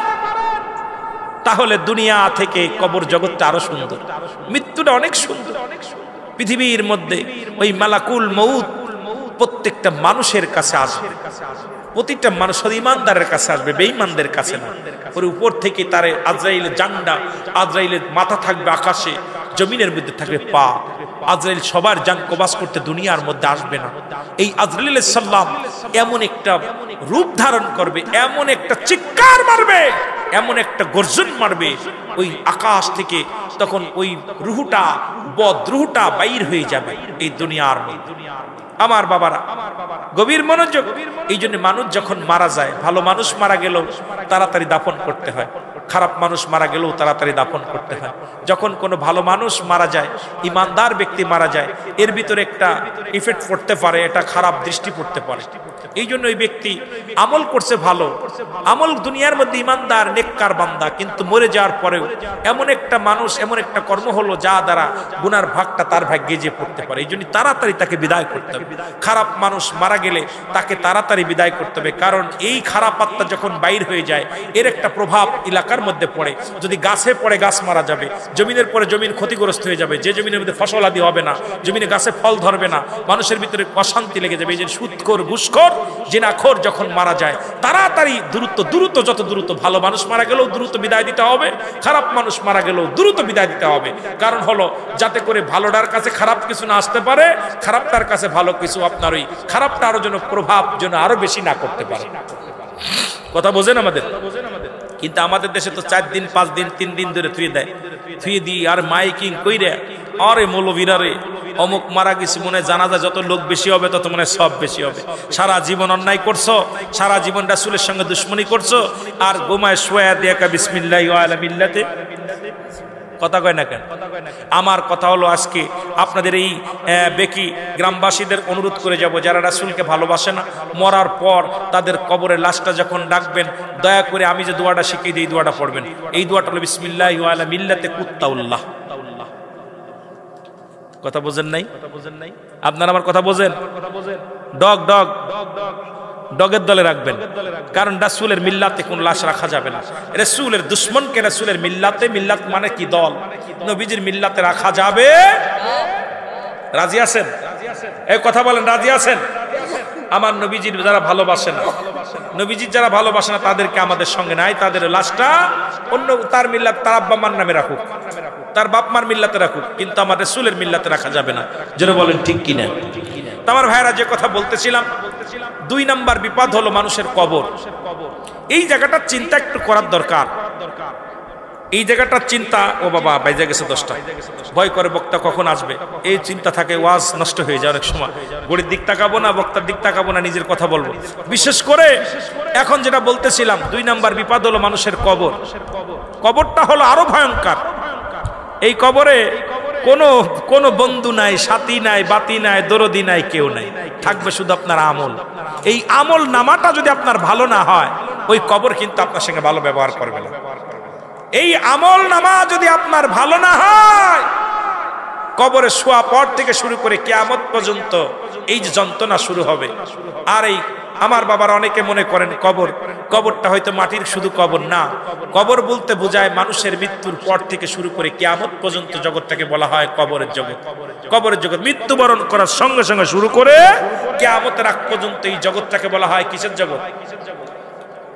তাহলে দুনিয়া থেকে কবর জগৎটা আরো সুন্দর, মৃত্যুটা অনেক সুন্দর। পৃথিবীর মধ্যে ওই মালাকুল মউত প্রত্যেকটা মানুষের কাছে আসবে, প্রতিটা মানুষ ইমানদারের কাছে আসবে, বেঈমানদের কাছে না। ওর উপর থেকে তার আজরাইলের জান্ডা, আজরাইলের মাথা থাকবে আকাশে, জমিনের মধ্যে থাকবে পা। আজরাইল সবার জান কবাস করতে দুনিয়ার মধ্যে আসবে না। এই আজরাইল আলাইহিস সালাম এমন একটা রূপ ধারণ করবে, এমন একটা চিৎকার মারবে, এমন একটা গর্জন মারবে ওই আকাশ থেকে, তখন ওই রুহটা বদরুহটা বাইর হয়ে যাবে এই দুনিয়ার মধ্যে। আমার বাবারা গভীর মনোযোগ। এই জন্য মানুষ যখন মারা যায়, ভালো মানুষ মারা গেলেও তাড়াতাড়ি দাফন করতে হয়, খারাপ মানুষ মারা গেলেও তাড়াতাড়ি দাফন করতে হয়। যখন কোনো ভালো মানুষ মারা যায়, ইমানদার ব্যক্তি মারা যায়, এর ভিতরে একটা ইফেক্ট পড়তে পারে, এটা খারাপ দৃষ্টি পড়তে পারে। এই জন্য ওই ব্যক্তি আমল করছে ভালো, আমল দুনিয়ার মধ্যে ইমানদার নেককার বান্দা, কিন্তু মরে যাওয়ার পরেও এমন একটা মানুষ, এমন একটা কর্ম হলো যা দ্বারা গুনার ভাগটা তার ভাগ্যে যে পড়তে পারে। এই জন্য তাড়াতাড়ি তাকে বিদায় করতে হবে। খারাপ মানুষ মারা গেলে তাকে তাড়াতাড়ি বিদায় করতে হবে, কারণ এই খারাপ আত্মা যখন বাইর হয়ে যায়, এর একটা প্রভাব এলাকার মধ্যে পড়ে। যদি গাছে পড়ে গাছ মারা যাবে, জমিনের পরে জমিন ক্ষতিগ্রস্ত হয়ে যাবে, যে জমিনের মধ্যে ফসল আদি হবে না, জমিনে গাছে ফল ধরবে না, মানুষের ভিতরে অশান্তি লেগে যাবে। এই যে সুদখোর, ঘুষখোর, জিনাখোর যখন মারা যায়, তাড়াতাড়ি দ্রুত যত দ্রুত, ভালো মানুষ মারা গেলেও দ্রুত বিদায় দিতে হবে, খারাপ মানুষ মারা গেলেও দ্রুত বিদায় দিতে হবে। কারণ হলো যাতে করে ভালোটার কাছে খারাপ কিছু না আসতে পারে, খারাপটার কাছে ভালো কিছু আপনার ওই খারাপটা আরো যেন প্রভাব যেন আরো বেশি না করতে পারে। কথা বোঝেন আমাদের? কিন্তু আমাদের দেশে তো 4 দিন 5 দিন 3 দিন ধরে থুয়ে দেয়, থুয়ে দিয়ে আর মাইকিং কইরে, আরে মৌলবীরা রে অমুক মারা গেছে, মনে জানাজা যত লোক বেশি হবে তত মনে সব বেশি হবে। সারা জীবন অন্যায় করছো, সারা জীবন রাসূলের সঙ্গে দুশ্মনী করছো, আর গোমায় শোয়া দিয়া বিসমিল্লাহি ওয়া আলা মিল্লাতে। কথা কয় না কেন? আমার কথা হলো আজকে আপনাদের এই বেকি গ্রামবাসীদের অনুরোধ করে যাব, যারা রাসূলকে ভালোবাসে না, মরার পর তাদের কবরের লাশটা যখন ডাকবেন, দয়া করে আমি যে দোয়াটা শিখিয়ে দিই, এই দোয়াটা পড়বেন। এই দোয়াটা হলো বিসমিল্লাহি ওয়া আলা মিল্লাতে কুত্তাউল্লাহ। কথা বোঝেন নাই? আপনারা আমার কথা বোঝেন? ডগ ডগ ডগের দলে রাখবেন, কারণ রাসূলের মিল্লাতে কোন লাশ রাখা যাবে না। রাসূলের দুশমনকে রাসূলের মিল্লাতে, মিল্লাত মানে কি দল, নবীজির মিল্লাতে রাখা যাবে। রাজি আছেন? এই কথা বলেন, রাজি আছেন? আমার নবীজির যারা ভালোবাসে না, নবীজির যারা ভালোবাসে না তাদেরকে আমাদের সঙ্গে নাই, তাদের লাশটা অন্য তার মিল্লাত, তার আব্বা মার নামে রাখুক, তার বাপ মার মিল্লাতে রাখুক, কিন্তু আমার রাসূলের মিল্লাতে রাখা যাবে না। যেন বলেন ঠিক কিনা? আমার ভাইরা যে কথা বলতেছিলাম, 2 নাম্বার বিপদ হলো মানুষের কবর। এই জায়গাটা চিন্তা একটু করার দরকার। এই জায়গাটার চিন্তা, ও বাবা বাইজে গেছে 10টা, ভয় করে বক্তা কখন আসবে, এই চিন্তা থাকে, ওয়াজ নষ্ট হয়ে যায় অনেক সময়। ঘড়ির দিক তাকাবো না, বক্তার দিক তাকাবো না, নিজের কথা বলবো। বিশেষ করে এখন যেটা বলতেছিলাম, 2 নাম্বার বিপদ হলো মানুষের কবর। কবরটা হলো আরো ভয়ঙ্কর। এই কবরে কোনো বন্ধু নাই, সাথী নাই, বাতি নাই, দরদি নাই, কেউ নাই, থাকবে শুধু আপনার আমল। এই আমল নামাটা যদি আপনার ভালো না হয়, ওই কবর কিন্তু আপনার সঙ্গে ভালো ব্যবহার করবে না। এই আমল নামা যদি আপনার ভালো না হয়, কবরে শোয়া পর থেকে শুরু করে কিয়ামত পর্যন্ত এই যে যন্ত্রণা শুরু হবে। আর এই আমার বাবার অনেকে মনে করেন কবরটা হয়তো মাটির শুধু কবর না, কবর বলতে বোঝায় মানুষের মৃত্যুর পর থেকে শুরু করে কিয়ামত পর্যন্ত জগৎটাকে বলা হয় কবরের জগৎ। কবরের জগৎ মৃত্যুবরণ করার সঙ্গে সঙ্গে শুরু করে কিয়ামতের আগ পর্যন্ত এই জগৎটাকে বলা হয় কিসের জগৎ?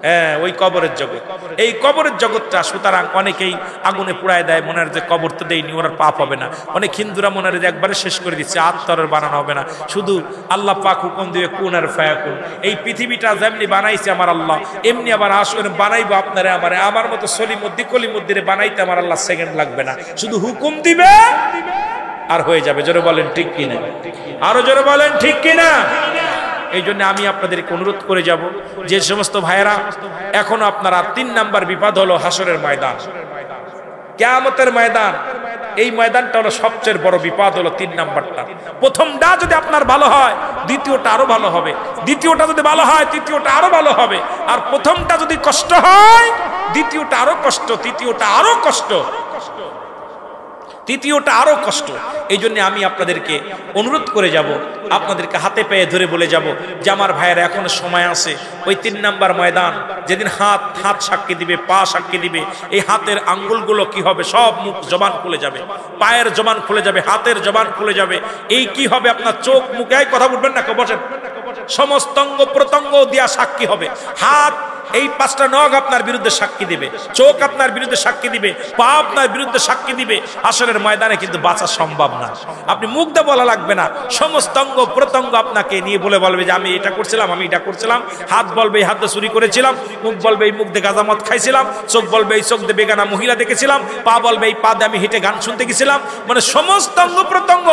হ্যাঁ, ওই কবরের জগৎ। এই কবরের জগৎটা সুতরাং অনেকেই আগুনে পুড়ায় দেয়, মনে হয় যে কবর তো দেয়নি, ওরা পাপ হবে না। অনেক হিন্দুরা মনে হয় একবারে শেষ করে দিচ্ছে, আত্মারের বানানো হবে না, শুধু আল্লাহ পাক হুকুম দিবে কুন আর ফায়াকুন। এই পৃথিবীটা যেমনি বানাইছে আমার আল্লাহ, এমনি আবার আসলে বানাইবো আপনারে আমারে। আমার মতো সলিমুদ্দি কলিমুদ্দিরে বানাইতে আমার আল্লাহ সেকেন্ড লাগবে না, শুধু হুকুম দিবে আর হয়ে যাবে। জোরে বলেন ঠিক কিনা? আরো জোরে বলেন ঠিক কিনা? এই জন্য আমি আপনাদেরকে অনুরোধ করে যাব, যে সমস্ত ভাইয়েরা এখনো আপনারা 3 নাম্বার বিপদ হলো হাসরের ময়দান, কিয়ামতের ময়দান। এই ময়দানটা হলো সবচেয়ে বড় বিপদ, হলো 3 নাম্বারটা। প্রথমটা যদি আপনার ভালো হয়, দ্বিতীয়টা আরো ভালো হবে, দ্বিতীয়টা যদি ভালো হয়, তৃতীয়টা আরো ভালো হবে। আর প্রথমটা যদি কষ্ট হয়, দ্বিতীয়টা আরো কষ্ট, তৃতীয়টা আরো কষ্ট, তৃতীয়টা আরো কষ্ট। এই জন্য আমি আপনাদেরকে অনুরোধ করে যাব, আপনাদেরকে হাতে পেয়ে ধরে বলে যাব যে আমার ভাইয়েরা এখনো সময় আছে। ওই 3 নাম্বার ময়দান, যেদিন হাত সাক্ষী দিবে, পা সাক্ষী দিবে, এই হাতের আঙ্গুলগুলো কি হবে? সব মুখ জবান খুলে যাবে, পায়ের জবান খুলে যাবে, হাতের জবান খুলে যাবে। এই কি হবে? আপনার চোখ মুখে কথা বলবেন না, বসেন, সমস্ত অঙ্গ প্রত্যঙ্গ দিয়া সাক্ষী হবে। হাত, এই 5টা নখ আপনার বিরুদ্ধে সাক্ষী দিবে, চোখ আপনার বিরুদ্ধে সাক্ষী দিবে, পা আপনার বিরুদ্ধে সাক্ষী দিবে। আসরের ময়দানে কিন্তু বাঁচা সম্ভব না। আপনি মুখ দিয়ে বলা লাগবে না, সমস্ত অঙ্গ প্রত্যঙ্গ আপনাকে নিয়ে বলবে যে আমি এটা করছিলাম, আমি এটা করছিলাম। হাত বলবে এই হাত দিয়ে চুরি করেছিলাম, মুখ বলবে এই মুখ দিয়ে গাঁজা মদ খাইছিলাম, চোখ বলবে এই চোখ দিয়ে বেগানা মহিলা দেখেছিলাম, পা বলবে এই পা দিয়ে আমি হেঁটে গান শুনতে গেছিলাম। মানে সমস্ত অঙ্গ প্রত্যঙ্গ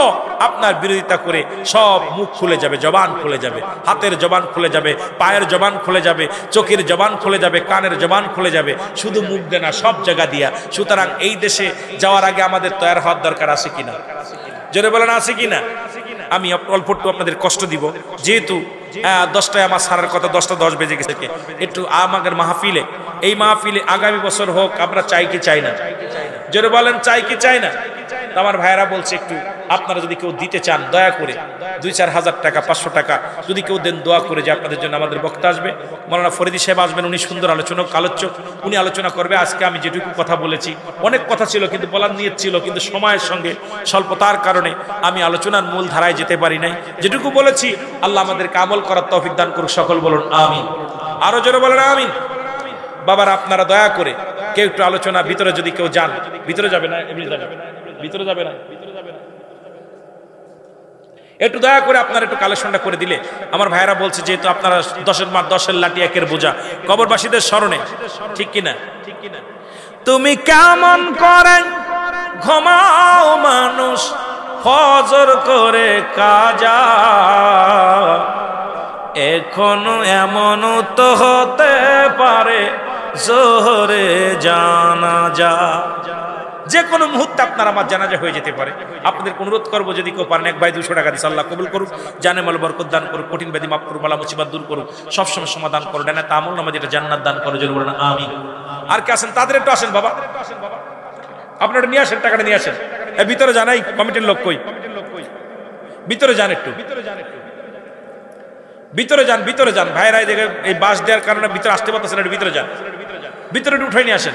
আপনার বিরোধিতা করে সব মুখ খুলে যাবে, জবান খুলে যাবে, হাতের জবান খুলে যাবে, পায়ের জবান খুলে যাবে, চোখের জবান খুলে যাবে, কানের জবান খুলে যাবে, শুধু মুখ দিয়ে না, সব জায়গা দিয়া। সুতরাং এই দেশে যাওয়ার আগে আমাদের তৈরি হওয়ার দরকার আছে কিনা? জোরে বলেন আছে কিনা? আমি অল্প একটু আপনাদের কষ্ট দিব, যেহেতু 10টায় আমার সারার কথা, 10টা 10 বেজে গেছে। একটু আমাদের মাহফিলে, এই মাহফিলে আগামী বছর হোক, আমরা চাই কি চাই না? জোরে বলেন চাই কি চাই না? আমার ভাইয়েরা বলছে একটু আপনারা যদি কেউ দিতে চান, দয়া করে 2-4 হাজার টাকা, 500 টাকা যদি কেউ দেন, দোয়া করে যে আপনাদের জন্য আমাদের বক্তা আসবে, মৌলানা ফরিদি সাহেব আসবেন। উনি সুন্দর আলোচনা, আলোচক, উনি আলোচনা করবে। আজকে আমি যেটুকু কথা বলেছি, অনেক কথা ছিল কিন্তু বলার নিয়ত ছিল, কিন্তু সময়ের সঙ্গে স্বল্পতার কারণে আমি আলোচনার মূল ধারায় যেতে পারি নাই। যেটুকু বলেছি আল্লাহ আমাদেরকে আমল করার তৌফিক দান করুক। সকল বলুন আমিন। আরো জোরে বলেন আমিন। বাবারা আপনারা দয়া করে কেউ একটু আলোচনা ভিতরে যদি কেউ যান, ভিতরে যাবে না, এমনি যাবে, ভিতরে যাবে না, একটু দয়া করে আপনারা একটু কালেকশনটা করে দিলে আমার ভাইয়েরা বলছে, যেহেতু আপনারা 10 লাঠি 1 বোঝা, কবরবাসীদের স্মরণে, ঠিক কিনা? তুমি কেমন করে ঘুমাও মানুষ ফজর করে কাজা, এখনো এমন তো হতে পারে জোহরে জানাজা। যে কোনো মুহূর্তে আপনার আমার জানাজা হয়ে যেতে পারে। আপনাদের অনুরোধ করবো, যদি কেউ পারেন 1 ভাই 200 টাকা দিচ্ছে, আল্লাহ কবুল করুক, জানে মাল বরকত দান করুক, কঠিন ব্যাধি মাফ করুক, বালা মুসিবত দূর করুক, সবসময় সমাধান করুক, না তামুল নামে যেটা জান্নাত দান করে, যদি বলেন আমিন। আর কে আসেন? তাদের একটু আসেন বাবা, আপনারা নিয়ে আসেন, টাকাটা নিয়ে আসেন। ভিতরে জানাই কমিটির লোক কই? ভিতরে যান, একটু ভিতরে যান, ভিতরে যান ভাইরা। এই বাস দেওয়ার কারণে ভিতরে আসতে পারতেছেন, ভিতরে যান, ভিতরে উঠাই নিয়ে আসেন।